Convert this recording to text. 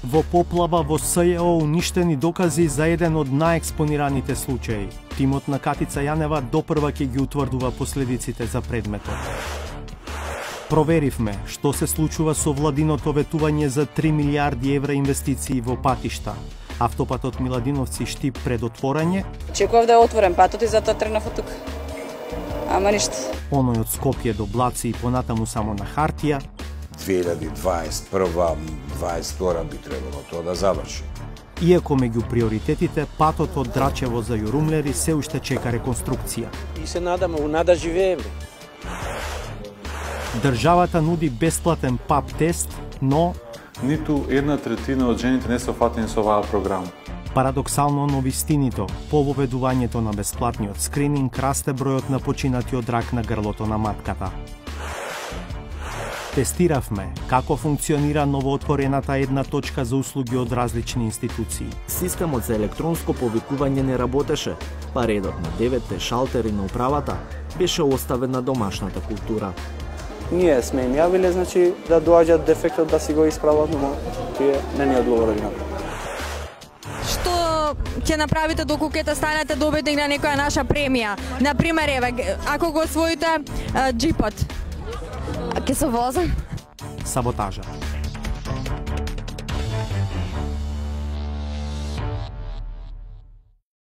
Во поплава во СЈО уништени докази за еден од наекспонираните случаи. Тимот на Катица Јанева допрва ќе ги утврдува последиците за предметот. Проверивме што се случува со владиното ветување за 3 милиарди евра инвестиции во патишта. Автопатот Миладиновци Штип пред отворање. Чекував да е отворен патот и затоа тргнав од тука. Ама ништо. Оној од Скопје до Блаци и понатаму само на хартија. 2021-2022 би требало тоа да заврши. Иако меѓу приоритетите, патот од Драчево за Јурумлери се уште чека реконструкција. И се надаме, у нада живееме. Државата нуди бесплатен ПАП тест, но ниту 1/3 од жените не се офатени со оваа програма. Парадоксално, но вистинито, по воведувањето на бесплатниот скрининг расте бројот на починати од рак на грлото на матката. Тестиравме како функционира новоотворената една точка за услуги од различни институции. Системот за електронско повикување не работеше, па редот на 9 шалтери на управата беше оставен на домашната култура. Ние сме им јавиле, значи, да доаѓат дефектот да си го исправат, но тие не ни одговорили на тоа. Што ќе направите доколку ќе станете добитник на некоја наша премија? Например, еве, ако го освоите джипот, ќе се возам? Саботажа.